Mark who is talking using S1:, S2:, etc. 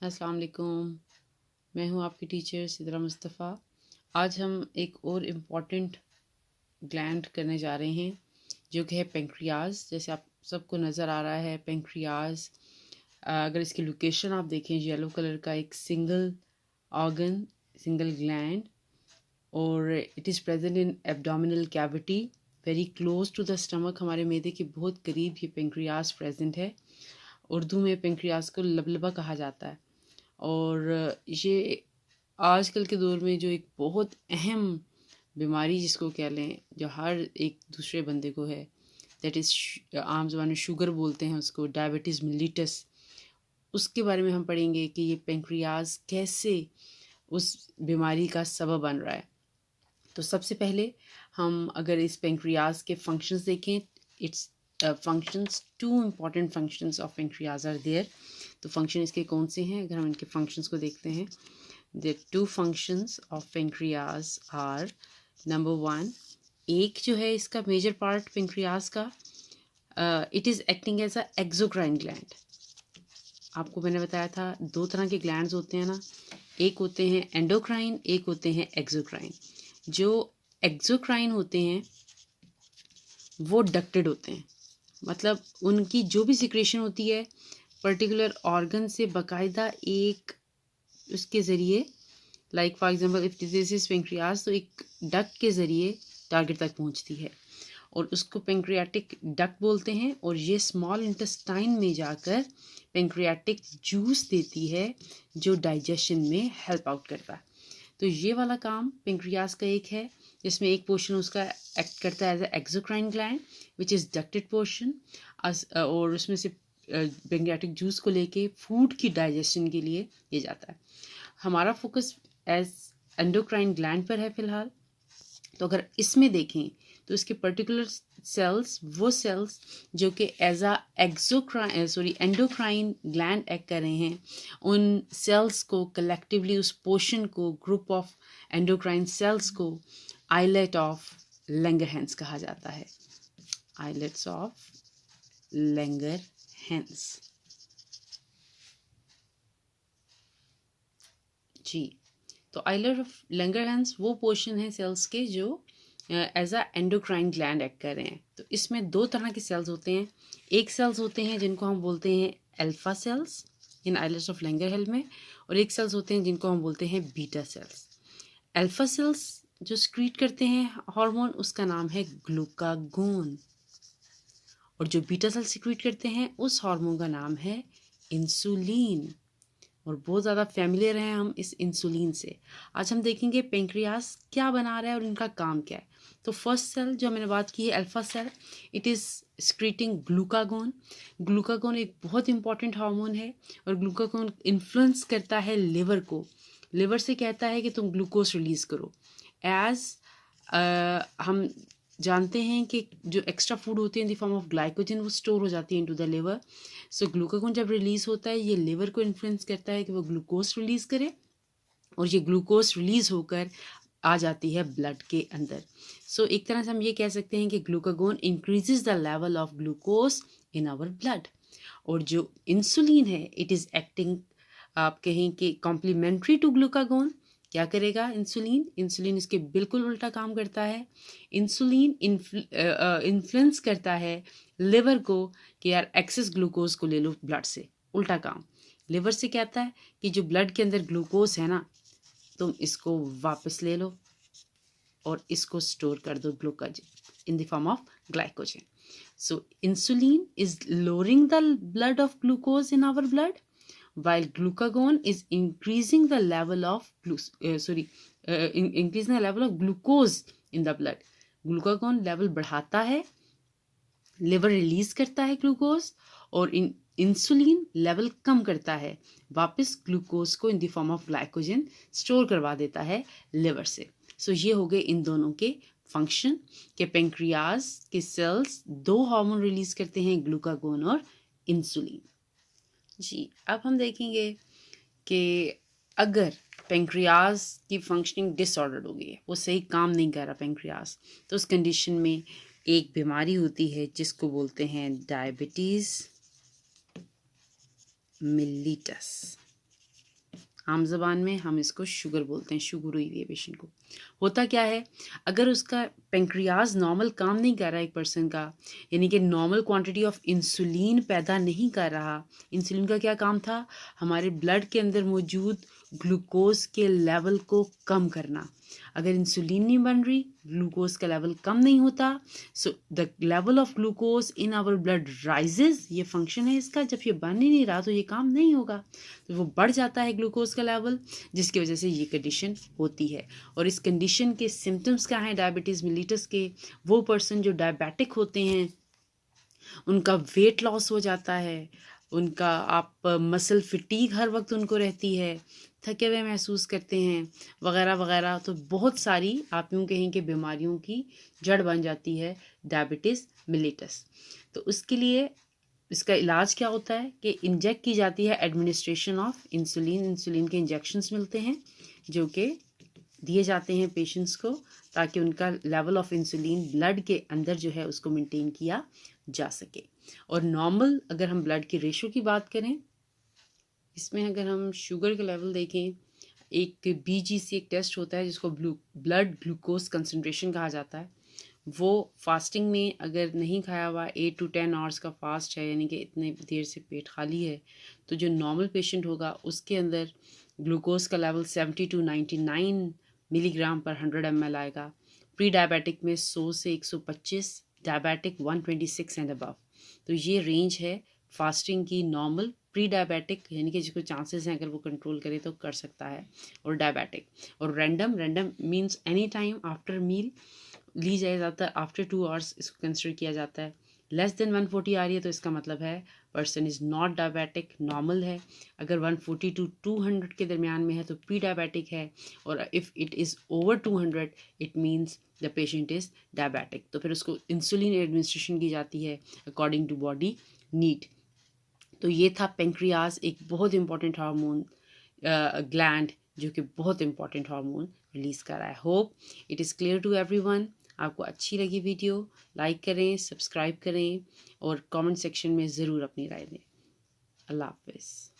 S1: अस्सलाम वालेकुम। मैं हूँ आपकी टीचर सिद्रा मुस्तफ़ा। आज हम एक और इम्पॉर्टेंट ग्लैंड करने जा रहे हैं जो कि है पेंक्रियाज। जैसे आप सबको नज़र आ रहा है पेंक्रियाज, अगर इसकी लोकेशन आप देखें, येलो कलर का एक सिंगल ऑर्गन, सिंगल ग्लैंड, और it is present in abdominal cavity very close to the stomach. हमारे मैदे के बहुत करीब ये पेंक्रियाज प्रेजेंट है। उर्दू में पेंक्रियाज को लबलबा कहा जाता है। और ये आजकल के दौर में जो एक बहुत अहम बीमारी जिसको कह लें, जो हर एक दूसरे बंदे को है, दैट इज़ आम ज़बान में शुगर बोलते हैं उसको, डायबिटीज़ मिलिटस। उसके बारे में हम पढ़ेंगे कि ये पेंक्रियाज कैसे उस बीमारी का सबब बन रहा है। तो सबसे पहले हम अगर इस पेंक्रियाज के फंक्शंस देखें, it's functions, two important functions of pancreas are there. तो फंक्शन इसके कौन से हैं, अगर हम इनके फंक्शंस को देखते हैं, the two functions of pancreas are, number one, एक जो है इसका मेजर पार्ट पेंक्रियाज का, it is acting as a exocrine gland. आपको मैंने बताया था दो तरह के ग्लैंड्स होते हैं ना, एक होते हैं एंडोक्राइन, एक होते हैं एक्सोक्राइन। जो एक्सोक्राइन होते हैं वो डक्टेड होते हैं, मतलब उनकी जो भी सिक्रेशन होती है पर्टिकुलर ऑर्गन से बाकायदा एक उसके ज़रिए, like for example if this is pancreas, तो एक डक्ट के ज़रिए टारगेट तक पहुंचती है और उसको पेंक्रियाटिक डक्ट बोलते हैं। और ये स्मॉल इंटेस्टाइन में जाकर पेंक्रियाटिक जूस देती है जो डाइजेशन में हेल्प आउट करता है। तो ये वाला काम पेंक्रियाज का एक है, जिसमें एक पोर्शन उसका एक्ट करता है as a exocrine gland which is ducted portion, और उसमें से पेंक्रियाटिक जूस को लेके फूड की डाइजेशन के लिए ये जाता है। हमारा फोकस एज एंडोक्राइन ग्लैंड पर है फ़िलहाल। तो अगर इसमें देखें तो इसके पर्टिकुलर सेल्स, वो सेल्स जो कि as a endocrine gland act कर रहे हैं, उन सेल्स को कलेक्टिवली, उस पोर्शन को, ग्रुप ऑफ एंडोक्राइन सेल्स को आइलेट ऑफ लैंगरहैंस कहा जाता है। Islets of Langerhans. जी, तो आइलेट ऑफ लैंगरहैंस वो पोर्शन है सेल्स के जो as a endocrine gland act कर रहे हैं। तो इसमें दो तरह के सेल्स होते हैं। एक सेल्स होते हैं जिनको हम बोलते हैं alpha cells in islets of Langerhans में, और एक सेल्स होते हैं जिनको हम बोलते हैं बीटा सेल्स। अल्फा सेल्स जो स्क्रीट करते हैं हार्मोन, उसका नाम है ग्लूकागोन, और जो बीटा सेल्स सिक्रीट करते हैं उस हार्मोन का नाम है इंसुलिन। और बहुत ज़्यादा फैमिलियर हैं हम इस इंसुलिन से। आज हम देखेंगे पेंक्रियाज क्या बना रहा है और इनका काम क्या है। तो फर्स्ट सेल जो मैंने बात की है alpha cell, it is secreting glucagon. Glucagon एक बहुत इंपॉर्टेंट हार्मोन है और ग्लूकागोन इन्फ्लुएंस करता है लिवर को। लिवर से कहता है कि तुम ग्लूकोज रिलीज़ करो। एज हम जानते हैं कि जो एक्स्ट्रा फूड होती है in the form of glycogen वो स्टोर हो जाती है into the liver. So glucagon जब रिलीज़ होता है ये लिवर को इन्फ्लुएंस करता है कि वो ग्लूकोज रिलीज़ करे, और ये ग्लूकोज रिलीज़ होकर आ जाती है ब्लड के अंदर। सो एक तरह से हम ये कह सकते हैं कि glucagon increases the level of glucose in our blood. और जो इंसुलिन है इट इज़ एक्टिंग, आप कहें कि कॉम्प्लीमेंट्री टू ग्लूकागोन। क्या करेगा इंसुलिन? इंसुलिन इसके बिल्कुल उल्टा काम करता है। इंसुलिन इन्फ्लुएंस करता है लिवर को कि यार एक्सेस ग्लूकोज को ले लो ब्लड से। उल्टा काम लिवर से कहता है कि जो ब्लड के अंदर ग्लूकोज है ना, तुम इसको वापस ले लो और इसको स्टोर कर दो glucose in the form of glycogen. So insulin is lowering the blood of glucose in our blood, while glucagon is increasing the level of increasing the level of glucose in the blood. Glucagon level बढ़ाता है, liver release करता है glucose, और insulin level कम करता है, वापस glucose को in the form of glycogen store करवा देता है लिवर से। सो ये हो गए इन दोनों के फंक्शन के। पेंक्रियाज के सेल्स दो हार्मोन रिलीज करते हैं, ग्लूकागोन और इंसुलिन। जी, अब हम देखेंगे कि अगर पेंक्रियाज की फंक्शनिंग डिसऑर्डर्ड हो गई है, वो सही काम नहीं कर रहा पेंक्रियाज, तो उस कंडीशन में एक बीमारी होती है जिसको बोलते हैं डायबिटीज़ मिलिटस। आम ज़बान में हम इसको शुगर बोलते हैं, शुगर हुई है पेशेंट को। होता क्या है, अगर उसका पेंक्रियाज नॉर्मल काम नहीं कर रहा है एक पर्सन का, यानी कि नॉर्मल क्वांटिटी ऑफ इंसुलिन पैदा नहीं कर रहा। इंसुलिन का क्या काम था, हमारे ब्लड के अंदर मौजूद ग्लूकोज के लेवल को कम करना। अगर इंसुलिन नहीं बन रही, ग्लूकोज का लेवल कम नहीं होता, so the level of glucose in our blood rises, ये फंक्शन है इसका। जब ये बन ही नहीं रहा तो ये काम नहीं होगा, तो वो बढ़ जाता है ग्लूकोज का लेवल, जिसकी वजह से ये कंडीशन होती है। और इस कंडीशन के सिम्टम्स क्या हैं डायबिटीज़ मिलीटस के, वो पर्सन जो डायबिटिक होते हैं उनका वेट लॉस हो जाता है, उनका आप मसल फिटीग हर वक्त उनको रहती है, थके हुए महसूस करते हैं वगैरह वगैरह। तो बहुत सारी आप यूँ कहें कि बीमारियों की जड़ बन जाती है डायबिटीज़ मिलीटस। तो उसके लिए इसका इलाज क्या होता है कि इंजेक्ट की जाती है एडमिनिस्ट्रेशन ऑफ इंसुलिन। इंसुलिन के इंजेक्शंस मिलते हैं जो कि दिए जाते हैं पेशेंट्स को, ताकि उनका लेवल ऑफ इंसुलिन ब्लड के अंदर जो है उसको मेंटेन किया जा सके। और नॉर्मल अगर हम ब्लड की रेशो की बात करें, इसमें अगर हम शुगर का लेवल देखें, एक BGC एक टेस्ट होता है जिसको ब्लड ग्लूकोज कंसनट्रेशन कहा जाता है। वो फास्टिंग में अगर नहीं खाया हुआ, 8 to 10 आवर्स का फास्ट है, यानी कि इतने देर से पेट खाली है, तो जो नॉर्मल पेशेंट होगा उसके अंदर ग्लूकोज का लेवल 70 to 99 मिलीग्राम पर 100 ml आएगा। प्री डायबिटिक में 100 से 125, डायबिटिक 126 एंड अबव। तो ये रेंज है फास्टिंग की। नॉर्मल, प्री डायबिटिक यानी कि जिसको चांसेस हैं अगर वो कंट्रोल करे तो कर सकता है, और डायबिटिक। और random means any time after meal ली जाए, ज़्यादातर आफ्टर 2 आवर्स इसको कंसिडर किया जाता है। लेस देन 140 आ रही है तो इसका मतलब है person is not diabetic, normal है। अगर 140 to 200 के दरमियान में है तो प्री डायबिटिक है, और if it is over 200 it means the patient is diabetic. तो फिर उसको इंसुलिन एडमिनिस्ट्रेशन की जाती है अकॉर्डिंग टू बॉडी नीड। तो ये था पेंक्रियाज, एक बहुत इंपॉर्टेंट हार्मोन ग्लैंड जो कि बहुत इंपॉर्टेंट हार्मोन रिलीज़ कर रहा है। Hope it is clear to everyone. आपको अच्छी लगी वीडियो, लाइक करें, सब्सक्राइब करें और कमेंट सेक्शन में ज़रूर अपनी राय दें। अल्लाह हाफ़िज़।